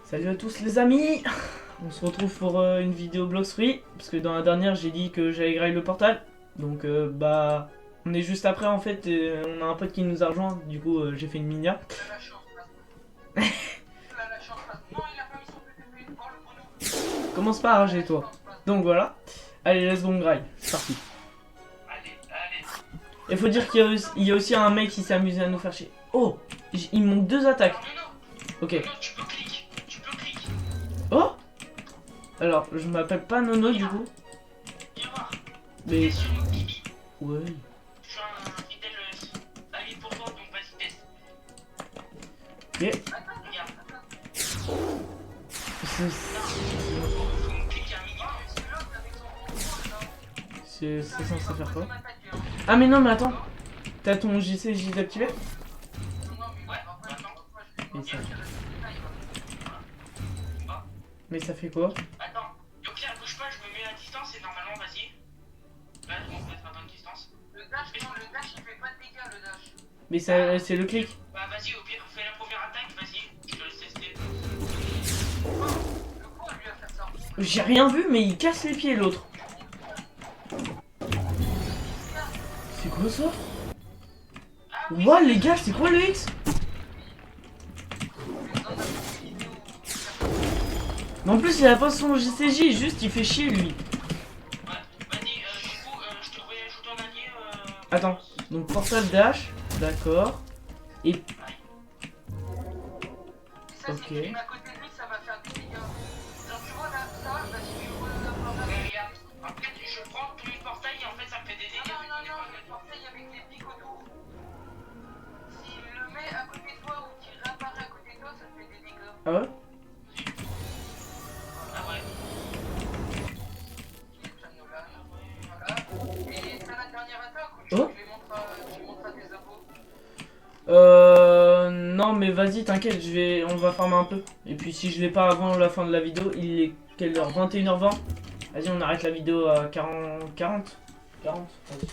Salut à tous les amis. On se retrouve pour une vidéo Bloxfree. Parce que dans la dernière j'ai dit que j'allais grailler le portal. Donc bah on est juste après en fait. On a un pote qui nous a rejoint. Du coup j'ai fait une minia. Commence pas à rager toi. Donc voilà. Allez let's go on graille. C'est parti. Il faut dire qu'il y a aussi un mec qui s'est amusé à nous faire chier. Oh, il me manque 2 attaques. Ok. Oh. Alors, je m'appelle pas Nono du coup. Mais... Ouais. Ok. C'est censé faire quoi? Ah mais non mais attends. T'as ton JCJ d'activer? Mais ça fait quoi? Attends, au pire bouge pas, je me mets à distance et normalement vas-y. Là on va être à bonne distance. Le dash il fait pas de dégâts le dash. Mais ça c'est le clic. Bah vas-y au pire fais la première attaque, vas-y, je te laisse tester. Le coup lui a fait ça. J'ai rien vu mais il casse les pieds l'autre. C'est quoi ça? Ouah les gars c'est quoi le X? Mais en plus il a pas son JCJ, juste il fait chier lui. Ouais, vas-y, du coup je te réajoute en allié. Attends, donc portal dash, d'accord. Et... Ça, ok. si tu mets à côté de lui, ça va faire des dégâts. Genre tu vois là, ça, vas-y tu vois le portail. Regarde, après je prends tout le portail et en fait ça me fait des dégâts. Non, le portail avec les pics autour. S'il le met à côté de toi ou qu'il réapparaît à côté de toi, ça te fait des dégâts. Ah ouais? Ah ouais. Voilà. Et t'as la dernière attaque ou tu Oh. les montres à tes abos? Non mais vas-y t'inquiète, on va farmer un peu. Et puis si je l'ai pas avant la fin de la vidéo, il est quelle heure? 21h20. Vas-y on arrête la vidéo à 40. Vas-y.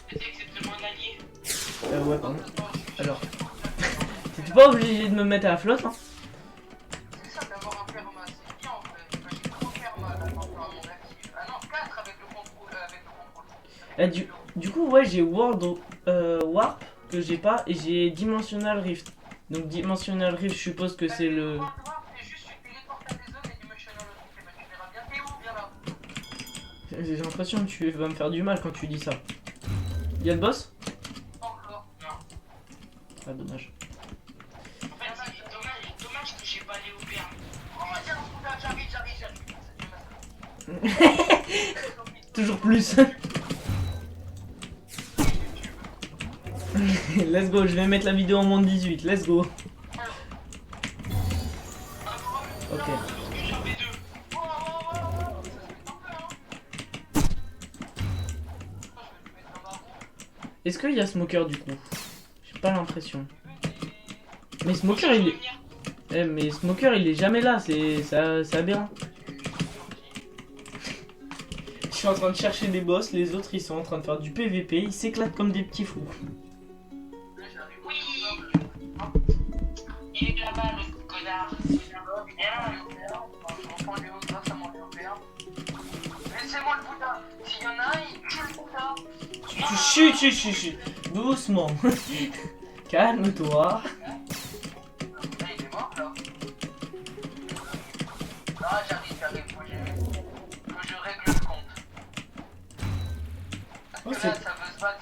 T'es exceptionnellement un allié. Ouais pardon. Alors. T'es pas obligé de me mettre à la flotte hein. C'est ça d'avoir un perma, c'est bien en fait. J'ai 3 perma là maintenant à mon actif. Ah non, 4 avec le contrôle. Du coup ouais j'ai World Warp que j'ai pas et j'ai Dimensional Rift. Donc Dimensional Rift je suppose que c'est le... C'est juste tu téléportes à des zones et Dimensional Rift, tu verras bien. T'es où? Viens là. J'ai l'impression que tu vas me faire du mal quand tu dis ça. Y'a le boss? Encore. Non. Ah dommage. En fait, dommage que j'ai pas les OPR. Oh, j'arrive. Toujours plus. Let's go, je vais mettre la vidéo en moins de 18, let's go. Ok. Est-ce qu'il y a Smoker du coup? J'ai pas l'impression. Mais Smoker il est... mais Smoker il est jamais là, c'est aberrant. Je suis en train de chercher des boss, les autres ils sont en train de faire du PVP, ils s'éclatent comme des petits fous. Oui. Il est là-bas le connard. Laissez-moi le Bouddha. S'il y en a un, il tue le Bouddha. Chut. Doucement. Calme-toi. Là, il est mort là. Ah, j'arrive, faut que je règle le compte. Parce que là, ça veut se battre,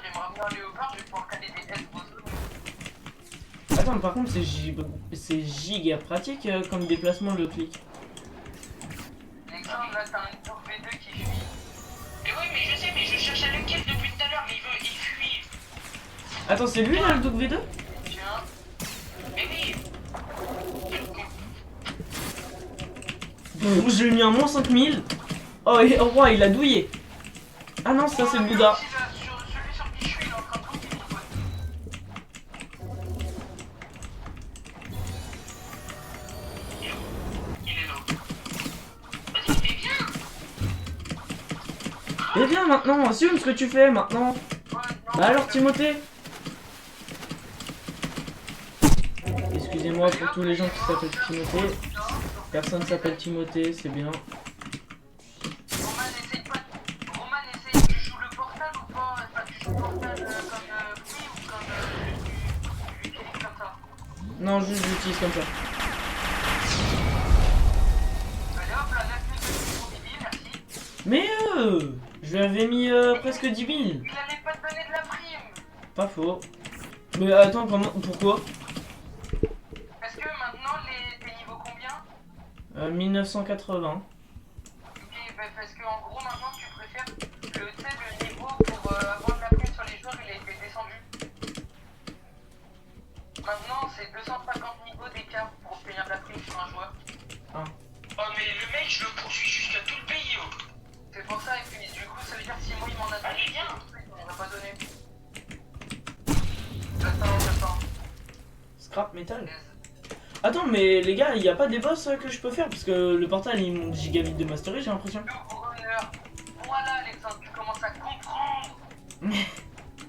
j'aimerais bien aller au bar, je vais pouvoir caler des S boss. Attends, par contre, c'est giga pratique comme déplacement le clic. Exemple, là, t'as un tour V2 qui fuit. Mais oui, mais je sais, mais je cherche à lequel depuis tout à l'heure, mais il fuit. Attends, c'est lui là le Doug V2? Tiens. Mais oui. Je lui ai mis un moins 5000. Oh, oh roi, il a douillé. Ah non, ça c'est le Bouddha. Celui sur qui je suis, il est en train de couper mon pote. Il est là. Vas-y, fais bien. Eh bien maintenant, assume ce que tu fais maintenant. Bah alors Timothée. Excusez-moi pour tous les gens qui s'appellent Timothée. Personne s'appelle Timothée, c'est bien. Roman, essaye pas. Roman, essaye. Tu joues le portal ou pas? Enfin, tu joues le portal comme free ou comme tu utilises comme ça? Non, juste j'utilise comme ça. Allez hop, la 9 000 pour 10 000, merci. Mais je lui avais mis presque 10 000. Il allait pas te donner de la prime. Pas faux. Mais attends, comment, pourquoi? Parce que maintenant, t'es niveau combien? 1980. Ok, bah parce que en gros, maintenant, tu préfères le niveau pour avoir de la prime sur les joueurs, il a été descendu. Maintenant, c'est 250 niveaux d'écart pour obtenir de la prime sur un joueur. Ah. Oh, mais le mec, je le poursuis jusqu'à tout le pays, oh. C'est pour ça, et puis du coup, ça veut dire que si moi il m'en a donné, il m'en a pas donné. J'attends. Scrap metal. Attends, mais les gars, il n'y a pas des boss que je peux faire parce que le portal il monte giga vite de mastery, j'ai l'impression. Voilà, Alexandre, tu commences à comprendre. Mais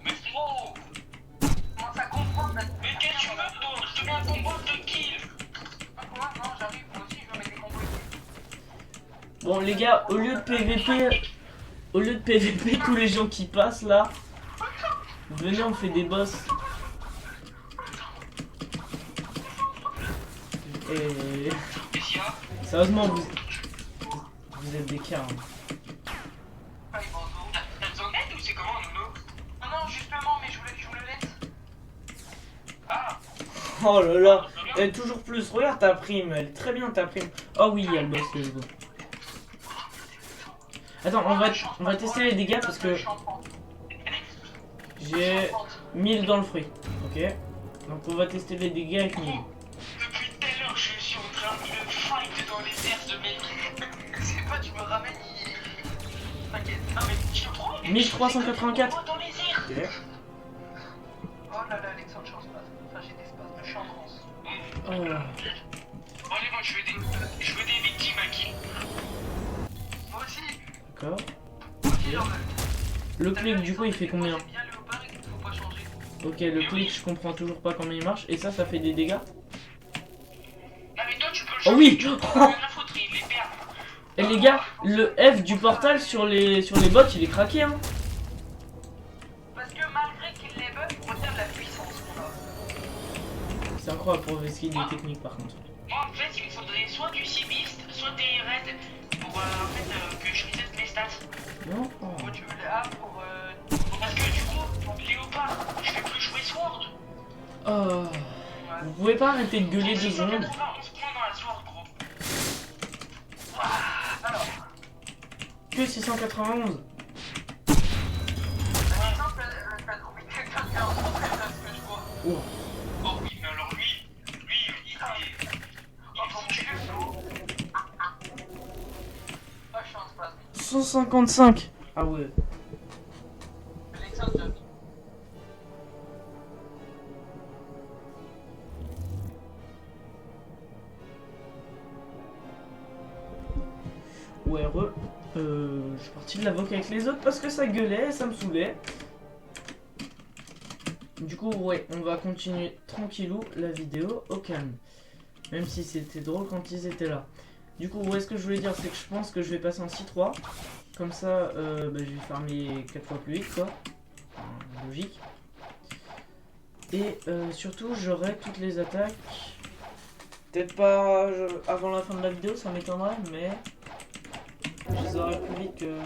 frérot, tu commences à comprendre. Mais qu'est-ce que tu veux, toi? Je te mets un combo de kill. Non, j'arrive, moi aussi, je veux mettre des combos. Bon, les gars, au lieu de PVP, tous les gens qui passent là, venez, on fait des boss. Et sérieusement, vous êtes des cars. T'as besoin d'aide ou c'est comment, Nono? Non, justement, mais je voulais le laisse. Ah. Oh là là, et toujours plus. Regarde ta prime, elle est très bien ta prime. Oh oui, il y a le boss, let's go. Attends, on va tester les dégâts parce que j'ai 1000 dans le fruit. Ok, donc on va tester les dégâts avec 1000. Depuis tout à l'heure, je suis en train de me fight dans les airs de mec. C'est pas, tu me ramènes. T'inquiète. Non, mais je te prends. 1384. Dans les airs. Ok. Oh là là, Alexandre, change pas. Enfin, j'ai des spaces, je suis en France. Oh. Allez, moi, je veux des victimes à qui? Moi aussi. D'accord. Ok. Le clic, du coup, il fait combien? Bien léopard et qu'il faut pas changer. Ok, le clic, je comprends toujours pas comment il marche. Et ça fait des dégâts? Ah, mais toi, tu peux le Oh changer. oui. Tu peux rien à foutre, il les perd. Et les gars, le F du portal sur les bots, il est craqué, hein. Parce que malgré qu'il les buff, on retient de la puissance qu'on a. C'est incroyable pour essayer des techniques par contre. Moi, en fait, il me faudrait soit du Seabeast, soit des raids pour en fait, que je reset mes stats. Non. Moi, tu veux les A pour. Parce que du coup, pour Léopard, je vais plus jouer Sword. Oh. Vous pouvez pas arrêter de gueuler 2 secondes? 691 points dans la Sword, gros. Alors. Que 691. Par exemple, t'as trouvé quelqu'un qui a rencontré ça, ce que je vois. Oh. Oh oui, mais alors lui, il est. Oh, ton Dieu. Ah, je suis en spasme. 155. Ah ouais. Alexandre, Ouais, je suis parti de la voc avec les autres parce que ça gueulait, ça me saoulait. Du coup, ouais, on va continuer tranquillou la vidéo au calme. Même si c'était drôle quand ils étaient là. Du coup, ouais, ce que je voulais dire, c'est que je pense que je vais passer en 6-3. Comme ça, je vais farmer 4 fois plus vite, quoi. Enfin, logique. Et surtout, j'aurai toutes les attaques. Peut-être pas avant la fin de la vidéo, ça m'étonnerait, mais je les aurai plus vite que,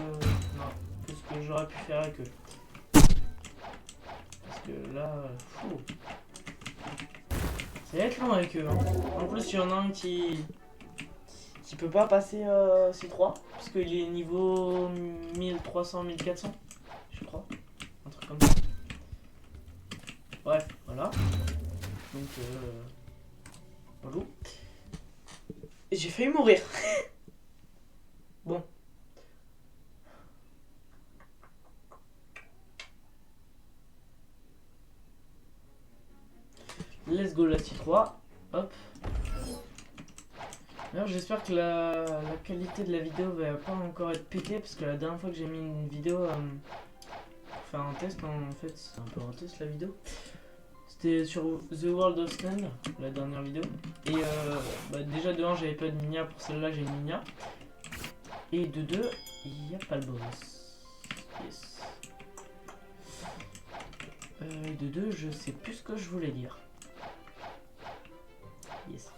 non, que ce que j'aurais pu faire avec eux. Parce que là, fou. Ça va être long avec eux. Hein. En plus, il y en a un qui peut pas passer C3 parce qu'il est niveau 1300-1400, je crois. Un truc comme ça. Bref, voilà. Donc, bonjour. Et j'ai failli mourir. Bon. Let's go la C3. Hop. Alors j'espère que la qualité de la vidéo va pas encore être pétée parce que la dernière fois que j'ai mis une vidéo pour faire un test, en fait c'est un peu un test la vidéo. C'était sur The World of Sand, la dernière vidéo. Et déjà de 1 j'avais pas de Minia, pour celle-là j'ai une Minia. Et de 2, il n'y a pas le boss. Yes. Et de 2, je sais plus ce que je voulais dire. Yes.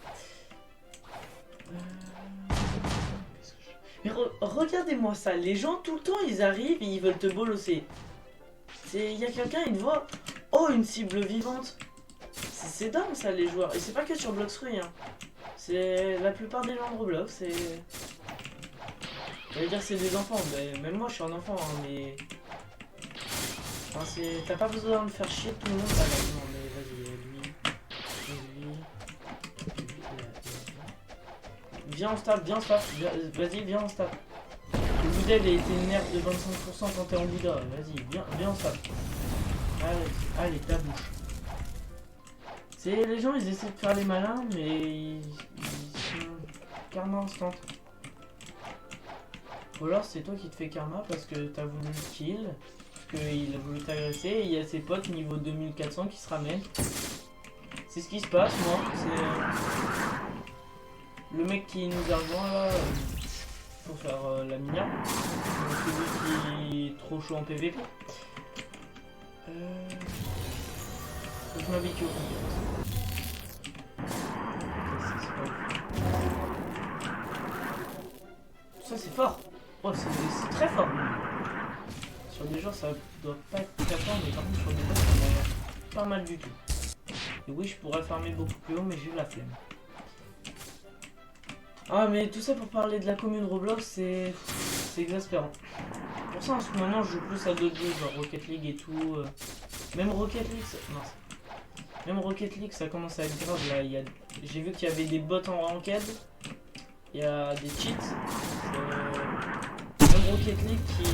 Mais regardez-moi ça, les gens tout le temps ils arrivent et ils veulent te bolosser. Il y a quelqu'un, il te voit, oh une cible vivante. C'est dingue ça les joueurs, et c'est pas que sur Bloxfruit hein. C'est la plupart des gens de Roblox, c'est... Je vais dire c'est des enfants, mais même moi je suis un enfant hein, mais... Enfin, t'as pas besoin de faire chier tout le monde. Ah non mais vas-y, lui. Viens on stab, vas-y viens on stab. Le Bouddha il a été nerf de 25% quand t'es en Bouddha, vas-y viens on stab. Allez ta bouche. Les gens ils essaient de faire les malins mais ils sont karma instant. Ou alors c'est toi qui te fais karma parce que t'as voulu le kill, parce qu'il a voulu t'agresser et il y a ses potes niveau 2400 qui se ramènent. C'est ce qui se passe moi, c'est le mec qui nous a rejoint là pour faire la Minia. Celui qui est trop chaud en PVP. Je m'habitue au compétences. Ça c'est fort. Oh, c'est très fort. Sur des joueurs ça doit pas être très fort, mais par contre sur des joueurs ça m'a l'air pas mal du tout. Et oui je pourrais farmer beaucoup plus haut mais j'ai eu la flemme. Ah mais tout ça pour parler de la commune Roblox c'est exaspérant. Pour ça en ce moment je joue plus à d'autres jeux genre Rocket League et tout. Même Rocket League même Rocket League ça commence à être grave là. J'ai vu qu'il y avait des bots en ranked. Il y a des cheats. Même Rocket League qui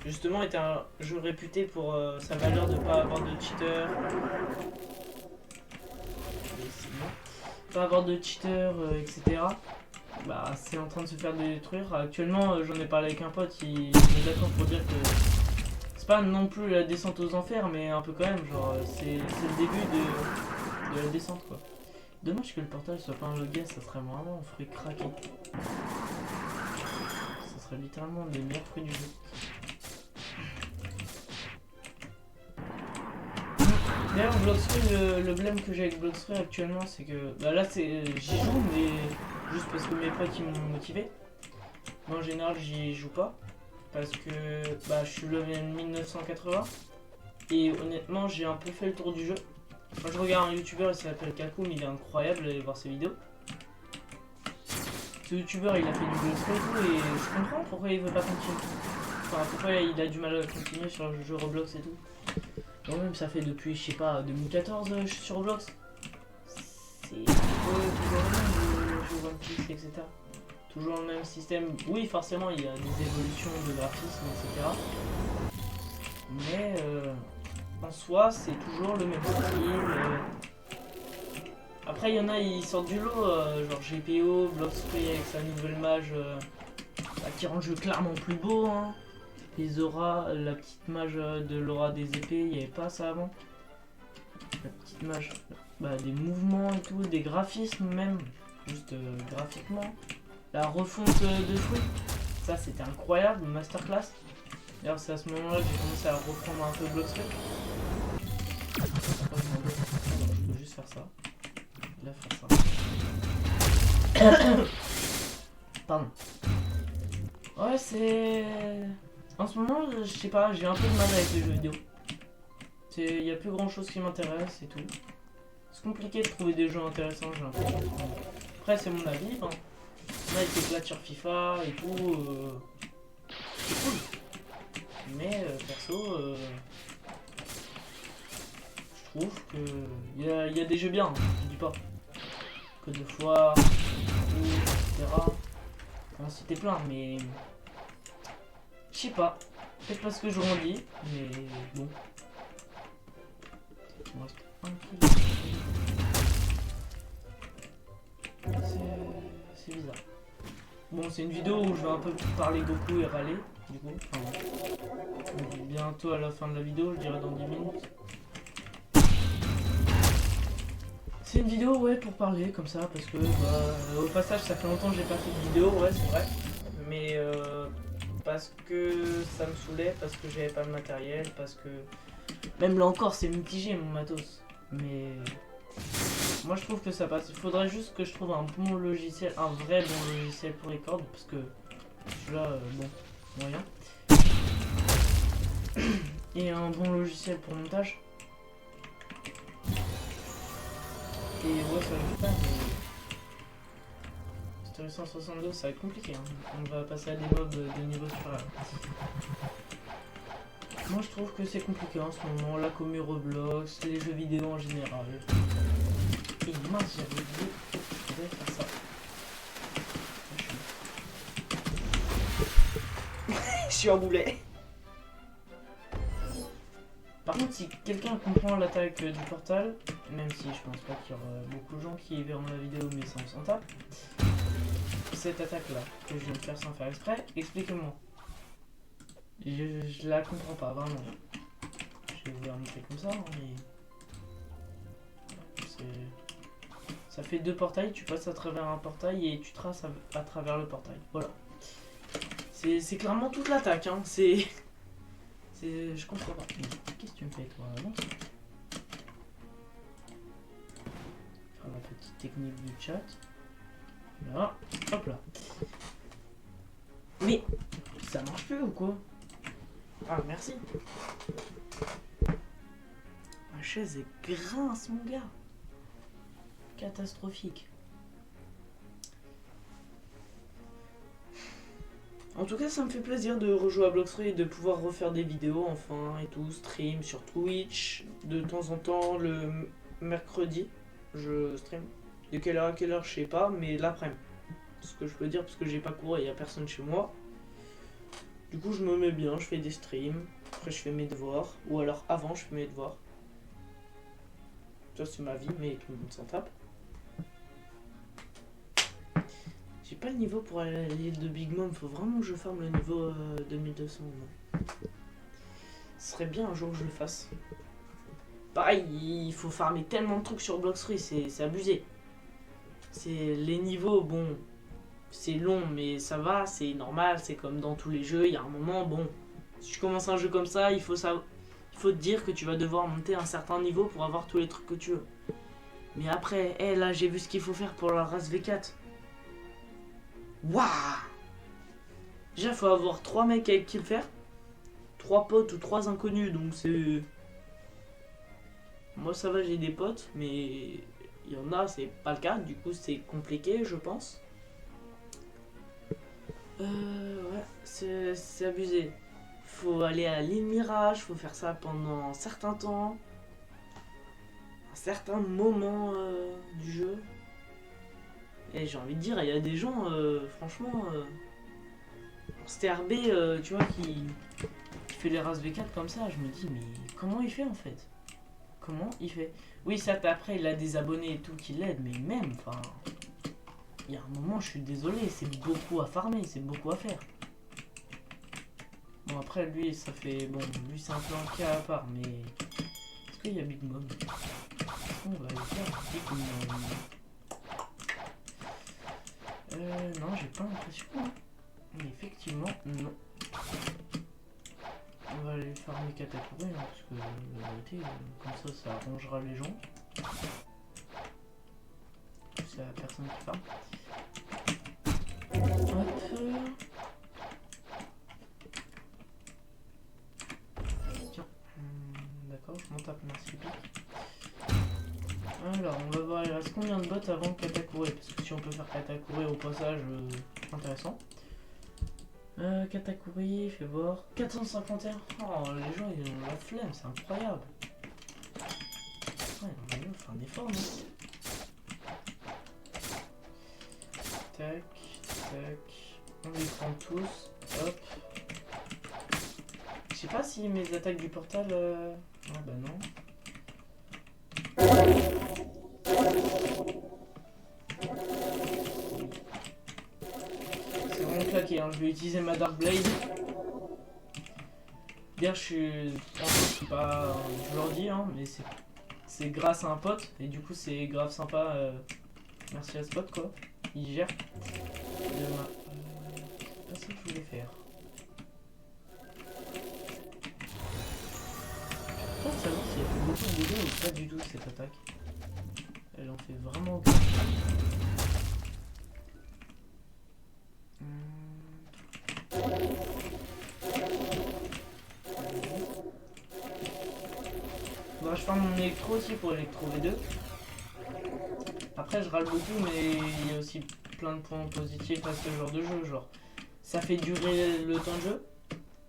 justement était un jeu réputé pour sa valeur de pas avoir de cheaters. Pas avoir de cheaters, etc. Bah c'est en train de se faire détruire. Actuellement j'en ai parlé avec un pote, il est d'accord pour dire que c'est pas non plus la descente aux enfers mais un peu quand même, genre c'est le début de la descente quoi. Dommage que le portail soit pas un login, ça serait vraiment un fruit craqué. Ça serait littéralement les meilleurs fruits du jeu. D'ailleurs Bloxfruit, le blème que j'ai avec Bloxfruit actuellement c'est que là j'y joue mais juste parce que mes potes ils m'ont motivé. Moi en général j'y joue pas parce que je suis level 1980 et honnêtement j'ai un peu fait le tour du jeu. Moi je regarde un youtubeur, il s'appelle Kakoum, il est incroyable, allez voir ses vidéos. Ce youtubeur il a fait du Bloxfruit et tout et je comprends pourquoi il veut pas continuer. Enfin pourquoi il a du mal à continuer sur le jeu Roblox et tout. Moi même ça fait depuis je sais pas 2014 je suis sur Roblox. C'est toujours le même jeu One Piece etc. Toujours le même système. Oui forcément il y a des évolutions de graphisme etc. Mais en soi c'est toujours le même style. Après il y en a ils sortent du lot genre GPO, Bloxfruit avec sa nouvelle mage qui rend le jeu clairement plus beau hein. Les auras, la petite mage de l'aura des épées, il n'y avait pas ça avant. La petite mage, des mouvements et tout, des graphismes même, juste graphiquement. La refonte de fruits, ça c'était incroyable, masterclass. D'ailleurs c'est à ce moment-là que j'ai commencé à reprendre un peu Bloxfruit. Je peux juste faire ça. Là faire ça. Pardon. Ouais c'est... En ce moment, je sais pas, j'ai un peu de mal avec les jeux vidéo. Il n'y a plus grand chose qui m'intéresse et tout. C'est compliqué de trouver des jeux intéressants, j'ai l'impression. Après, c'est mon avis. Hein. Là, il s'éclate sur FIFA et tout. C'est cool. Mais perso, je trouve que il y a des jeux bien, hein, je dis pas. Que de fois, etc. Enfin, c'était plein, mais. Je sais pas, peut-être parce que je grandis, mais bon. Il me reste un kill. C'est bizarre. Bon, c'est une vidéo où je vais un peu parler beaucoup et râler, du coup. Enfin, bientôt à la fin de la vidéo, je dirais dans 10 minutes. C'est une vidéo, ouais, pour parler comme ça, parce que, au passage, ça fait longtemps que j'ai pas fait de vidéo, ouais, c'est vrai. Mais, parce que ça me saoulait, parce que j'avais pas le matériel, parce que... Même là encore, c'est mitigé, mon matos. Mais... Moi, je trouve que ça passe. Il faudrait juste que je trouve un bon logiciel, un vrai bon logiciel pour record, parce que... Celui-là, bon, moyen. Et un bon logiciel pour montage. Et ouais, ça va pas, mais... Story 162, ça va être compliqué, hein. On va passer à des mobs de niveau supérieur. Moi je trouve que c'est compliqué en ce moment, la commu Roblox, les jeux vidéo en général. Et mince, j'avais dit que je devais faire ça. Je suis en boulet. Par contre, si quelqu'un comprend l'attaque du portal, même si je pense pas qu'il y aura beaucoup de gens qui verront la vidéo, mais ça on s'en tape, cette attaque là, que je viens de faire sans faire exprès, expliquez-moi. Je la comprends pas, vraiment. Je vais vous la montrer comme ça, mais... Ça fait 2 portails, tu passes à travers un portail et tu traces à travers le portail. Voilà. C'est clairement toute l'attaque, hein. C'est... Je comprends pas. Qu'est-ce que tu me fais, toi? Avance. Faire la petite technique du chat. Là. Hop là. Mais... Ça marche plus ou quoi? Ah, merci. Ma chaise est grince, mon gars. Catastrophique. En tout cas, ça me fait plaisir de rejouer à Bloxroy et de pouvoir refaire des vidéos, enfin, et tout, stream sur Twitch. De temps en temps, le mercredi, je stream. De quelle heure à quelle heure, je sais pas, mais l'après-midi. C'est ce que je peux dire, parce que j'ai pas cours et il y a personne chez moi. Du coup, je me mets bien, je fais des streams. Après, je fais mes devoirs. Ou alors, avant, je fais mes devoirs. Ça, c'est ma vie, mais tout le monde s'en tape. J'ai pas le niveau pour aller à l'île de Big Mom. Faut vraiment que je farme le niveau 2200. Ce serait bien un jour que je le fasse. Pareil, il faut farmer tellement de trucs sur Bloxroy, c'est abusé. C'est les niveaux, bon... C'est long, mais ça va, c'est normal, c'est comme dans tous les jeux, il y a un moment, bon, si tu commences un jeu comme ça, il faut te dire que tu vas devoir monter un certain niveau pour avoir tous les trucs que tu veux. Mais après, là, j'ai vu ce qu'il faut faire pour la race V4. Waouh! Déjà, il faut avoir 3 mecs avec qui le faire, 3 potes ou 3 inconnus, donc c'est... Moi, ça va, j'ai des potes, mais il y en a, c'est pas le cas, du coup, c'est compliqué, je pense. Ouais, c'est abusé. Faut aller à l'île Mirage, faut faire ça pendant un certain temps, un certain moment du jeu. Et j'ai envie de dire, il y a des gens, franchement, STRB, tu vois, qui fait les races V4 comme ça, je me dis, mais comment il fait en fait? Comment il fait? Oui, certes, après, il a des abonnés et tout qui l'aident, mais même, enfin... Il y a un moment, je suis désolé, c'est beaucoup à farmer, c'est beaucoup à faire. Bon, après, lui, ça fait... Bon, lui, c'est un peu un cas à part, mais... Est-ce qu'il y a Big Mom? On va aller faire Big Mom. Non, j'ai pas l'impression. Mais effectivement, non. On va aller farmer Katakuri, hein, parce que, la vérité, comme ça arrangera les gens. C'est la personne qui farme. Hop. Tiens. D'accord, je monte à plein pic. Alors, on va voir, il reste combien de bots avant Katakuri? Parce que si on peut faire Katakuri au passage, intéressant. Katakuri, fais voir. 451. Oh, les gens, ils ont la flemme, c'est incroyable. Ouais, on va faire un effort, non? Tac, tac. On les prend tous. Hop. Je sais pas si mes attaques du portal... Ah bah non. C'est vraiment claqué, hein. Je vais utiliser ma Dark Blade. D'ailleurs, je suis pas... Je leur dis, hein, mais c'est grâce à un pote. Et du coup, c'est grave sympa. Merci à ce pote, quoi. Il gère. C'est pas ça que je voulais faire. Je pense savoir si elle fait beaucoup de dégâts ou pas du tout cette attaque. Elle en fait vraiment beaucoup. Bon, je farm mon électro aussi pour électro V2. Après je râle beaucoup mais il y a aussi plein de points positifs à ce genre de jeu, genre ça fait durer le temps de jeu.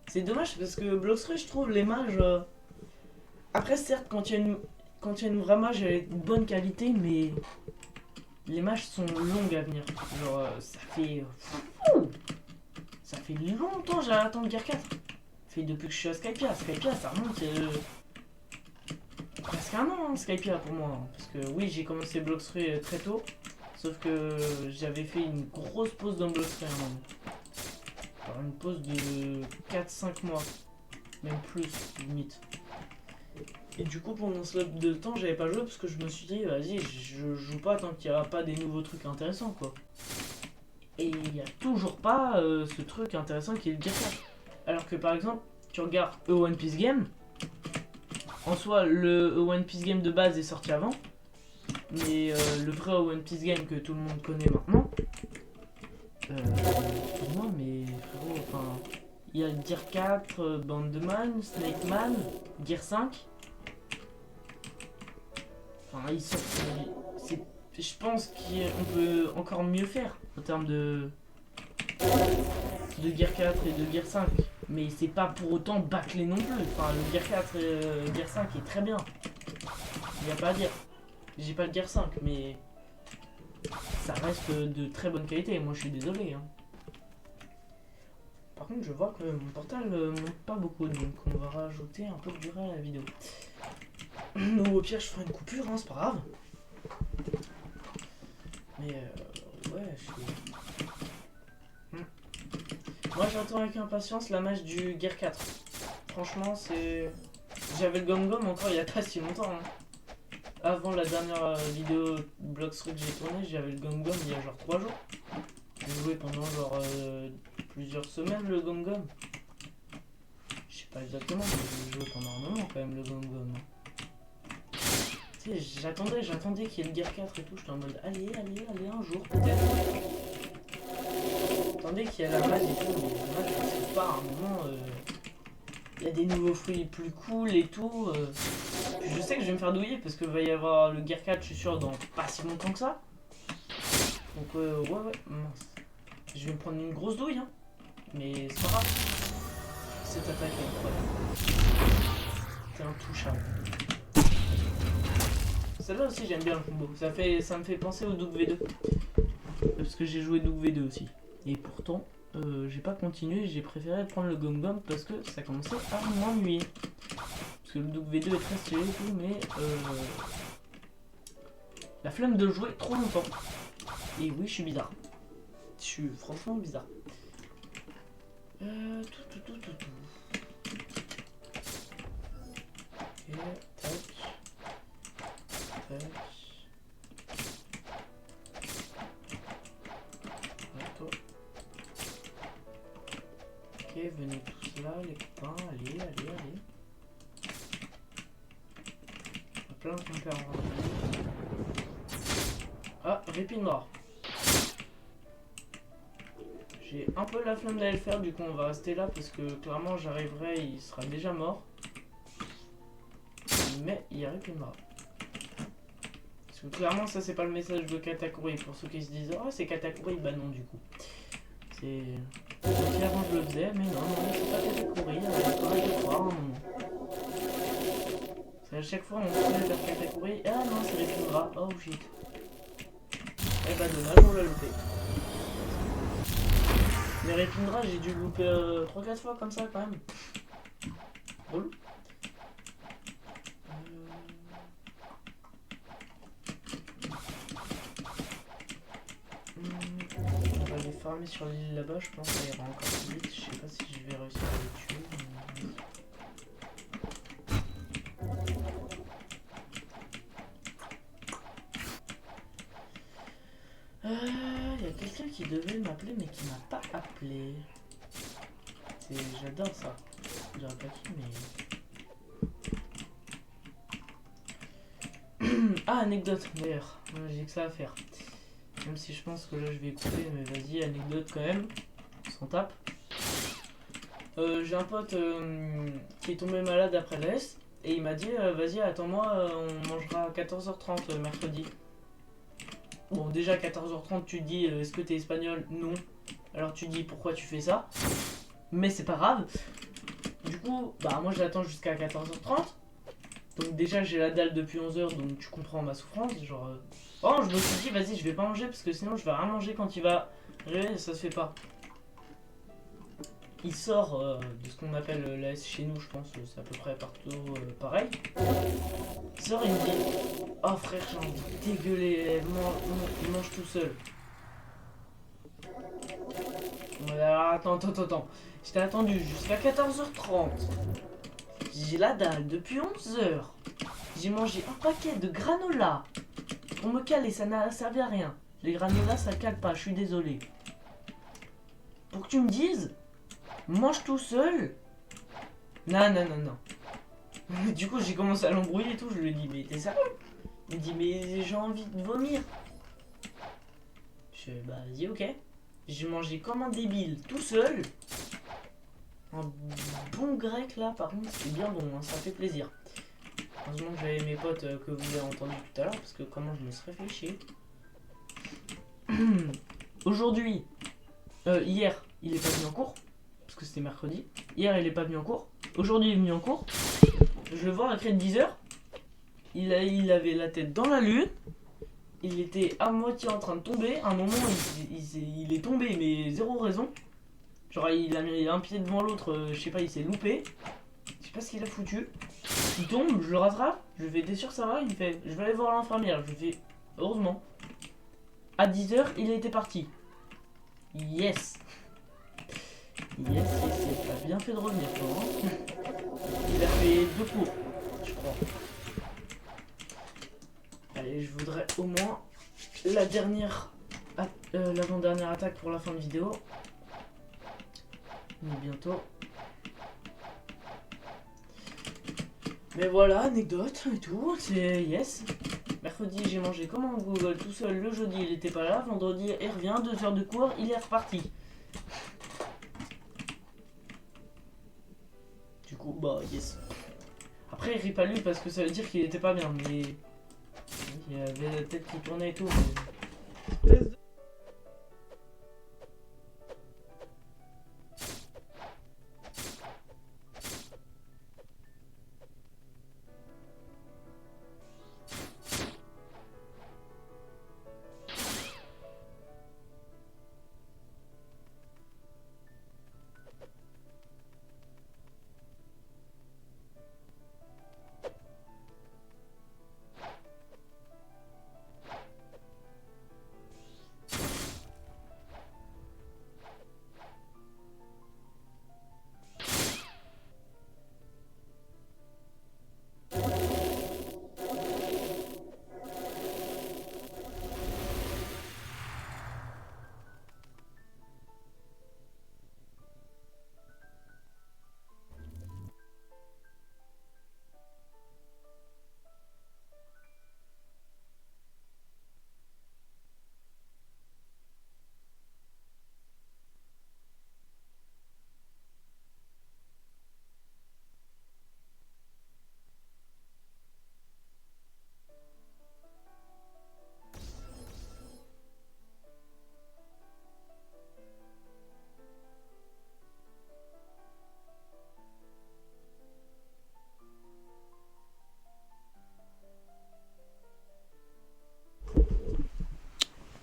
C'est dommage parce que Bloxroy je trouve les mages... Après certes quand il y a une vraie mage avec une bonne qualité mais les mages sont longues à venir. Genre ça fait longtemps que j'attends le Gear 4. Ça fait depuis que je suis à Skypiea. Skypiea ça remonte presque un an hein, Skypiea pour moi. Hein. Parce que oui j'ai commencé Bloxroy très tôt. Sauf que j'avais fait une grosse pause dans Bloxroy à un moment. Alors une pause de 4-5 mois. Même plus limite. Et du coup pendant ce laps de temps j'avais pas joué parce que je me suis dit vas-y je joue pas tant qu'il n'y aura pas des nouveaux trucs intéressants quoi. Et il n'y a toujours pas ce truc intéressant qui est le Gear 4. Alors que par exemple tu regardes One Piece Game. En soi le One Piece Game de base est sorti avant. Mais le vrai One Piece Game que tout le monde connaît maintenant. Excuse-moi mais frérot enfin. Il y a le Gear 4, Bandeman, Snake Man, Gear 5. Enfin, ils sont. Je pense qu'on peut encore mieux faire en termes de Gear 4 et de Gear 5. Mais c'est pas pour autant bâclé non plus. Enfin, le Gear 4 et le Gear 5 est très bien. Il n'y a pas à dire. J'ai pas le Gear 5, mais ça reste de très bonne qualité. Moi, je suis désolé. Hein. Par contre, je vois que mon portal monte pas beaucoup, donc on va rajouter un peu de durée à la vidéo. Ou au pire, je ferai une coupure, hein, c'est pas grave. Mais ouais, Moi, j'attends avec impatience la match du Gear 4. Franchement, c'est... J'avais le Gom Gom encore il y a pas si longtemps. Hein. Avant la dernière vidéo Bloxroy que j'ai tournée, j'avais le Gom Gom il y a genre 3 jours. J'ai joué pendant genre plusieurs semaines le Gom Gom. Je sais pas exactement, mais j'ai joué pendant un moment quand même le Gom Gom. Tu sais, j'attendais qu'il y ait le Gear 4 et tout, j'étais en mode allez, un jour peut-être. J'attendais qu'il y ait la match et tout, mais la match je sais pas, à un moment, il y a des nouveaux fruits plus cool et tout. Je sais que je vais me faire douiller parce que va y avoir le Gear 4, je suis sûr, dans pas si longtemps que ça. Donc ouais, mince. Je vais me prendre une grosse douille, hein. Mais c'est pas grave. Cette attaque est incroyable. C'est intouchable. Celle-là aussi j'aime bien le combo. Ça me fait penser au Doug V2. Parce que j'ai joué Doug V2 aussi. Et pourtant, j'ai pas continué. J'ai préféré prendre le Gom Gom parce que ça commençait à m'ennuyer. Parce que le Doug V2 est très stylé et tout, mais la flemme de jouer trop longtemps. Et oui, je suis bizarre. Je suis franchement bizarre. Ok, tac. Tac. Attends. Ok, venez tous là, les copains. Allez. On a plein de compères en rang. Ah, Répinera. J'ai un peu la flemme d'aller le faire, du coup on va rester là parce que clairement j'arriverai, il sera déjà mort. Mais il y a Répinera. Parce que clairement ça c'est pas le message de Katakuri. Pour ceux qui se disent oh c'est Katakuri, bah non du coup. C'est... Avant je le faisais, mais non, c'est pas Katakuri, arrête de croire un moment. C'est à chaque fois on se vers Katakuri, ah non c'est Répinera, oh shit. Eh bah dommage, on l'a loupé. Mais Répinera, j'ai dû le louper 3-4 fois comme ça quand même. Drôle. On va les farmer sur l'île là-bas, je pense que ça ira encore plus vite. Je sais pas si je vais réussir à les tuer. il y a quelqu'un qui devait m'appeler mais qui m'a pas appelé. J'adore ça. Je dirais pas qui, mais... Ah, anecdote d'ailleurs. J'ai que ça à faire. Même si je pense que là je vais couper, mais vas-y, anecdote quand même. On s'en tape. J'ai un pote qui est tombé malade après l'AS. Et il m'a dit, vas-y, attends-moi, on mangera à 14h30 mercredi. Bon, déjà 14h30, tu te dis, est-ce que t'es espagnol? Non. Alors tu dis, pourquoi tu fais ça? Mais c'est pas grave. Du coup, bah moi j'attends jusqu'à 14h30. Donc déjà j'ai la dalle depuis 11h, donc tu comprends ma souffrance. Genre, oh, je me suis dit, vas-y, je vais pas manger parce que sinon je vais rien manger quand il va arriver, ça se fait pas. Il sort de ce qu'on appelle l'AS chez nous, je pense, c'est à peu près partout pareil. Il sort, il me dit, oh frère, j'ai envie de dégueuler, il mange tout seul. Alors, attends. J'étais attendu jusqu'à 14h30. J'ai la dalle depuis 11h. J'ai mangé un paquet de granola. Pour me caler, ça n'a servi à rien. Les granolas, ça cale pas, je suis désolé. Pour que tu me dises, mange tout seul. Non. Du coup, j'ai commencé à l'embrouiller et tout. Je lui ai dit, mais t'es sérieux? Il me dit, mais j'ai envie de vomir. Je fais, bah vas-y, ok. J'ai mangé comme un débile, tout seul. Un bon grec là, par contre, c'est bien bon, hein, ça fait plaisir. Heureusement que j'avais mes potes que vous avez entendus tout à l'heure, parce que comment je me serais fait chier. Aujourd'hui, hier, il est pas venu en cours, parce que c'était mercredi. Hier, il est pas venu en cours. Aujourd'hui, il est venu en cours. Je le vois à crête de 10h. Il avait la tête dans la lune. Il était à moitié en train de tomber. À un moment, il est tombé, mais zéro raison. Genre, il a mis un pied devant l'autre, je sais pas, il s'est loupé. Je sais pas ce qu'il a foutu. Il tombe, je le rattrape. Je fais, t'es sûr ça va? Il me fait, je vais aller voir l'infirmière. Je fais, heureusement. À 10h, il était parti. Yes. Il a bien fait de revenir, toi, hein. Il a fait 2 cours, je crois. Allez, je voudrais au moins l'avant-dernière attaque pour la fin de vidéo. Mais bientôt. Mais voilà, anecdote et tout, c'est yes. Mercredi, j'ai mangé comme un Google tout seul. Le jeudi, il était pas là. Vendredi, il revient, 2 heures de cours, il est reparti. Du coup, bah yes. Après, il rit pas lui parce que ça veut dire qu'il était pas bien, mais il y avait la tête qui tournait et tout. Mais...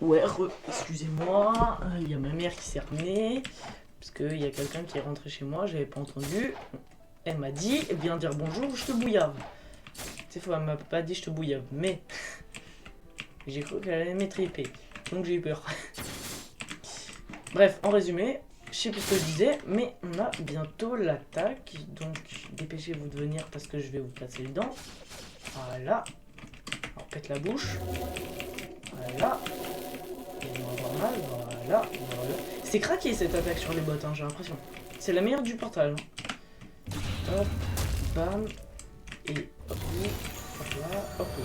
Ouais, excusez-moi, il y a ma mère qui s'est revenue, parce qu'il y a quelqu'un qui est rentré chez moi, j'avais pas entendu. Elle m'a dit, viens dire bonjour, je te bouillave. C'est faux, elle m'a pas dit je te bouillave, mais j'ai cru qu'elle allait m'étriper, donc j'ai eu peur. Bref, en résumé, je sais plus ce que je disais, mais on a bientôt l'attaque, donc dépêchez-vous de venir parce que je vais vous casser les dents. Voilà, alors pète la bouche, voilà. Et on va avoir mal, là. C'est craqué cette attaque sur les bottes, hein, j'ai l'impression. C'est la meilleure du portal. Hop, bam. Et hop, hop là, hop là.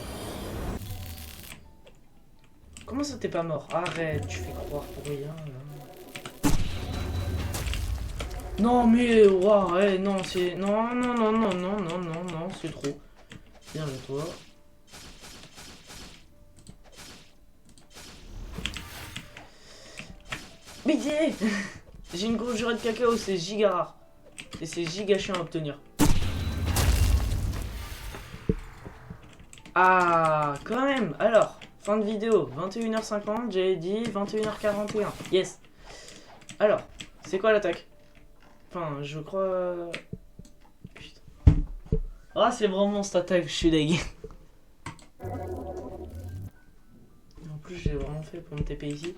Comment ça t'es pas mort? Arrête, tu fais croire pour rien là. Non mais wow, ouais, non c'est. Non non non non non non non non c'est trop. Viens là toi. Mais j'ai une grosse jurée de cacao, c'est giga rare. Et c'est giga chiant à obtenir. Ah, quand même. Alors, fin de vidéo, 21h50, j'avais dit 21h41. Yes. Alors, c'est quoi l'attaque? Enfin, je crois... Putain. Ah, c'est vraiment cette attaque, je suis deg. En plus, j'ai vraiment fait pour me TP ici.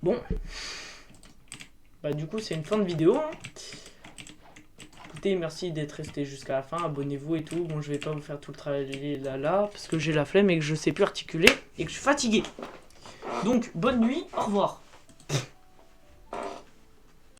Bon. Bah du coup, c'est une fin de vidéo. Hein. Écoutez, merci d'être resté jusqu'à la fin. Abonnez-vous et tout. Bon, je vais pas vous faire tout le travail là parce que j'ai la flemme et que je sais plus articuler et que je suis fatigué. Donc, bonne nuit. Au revoir.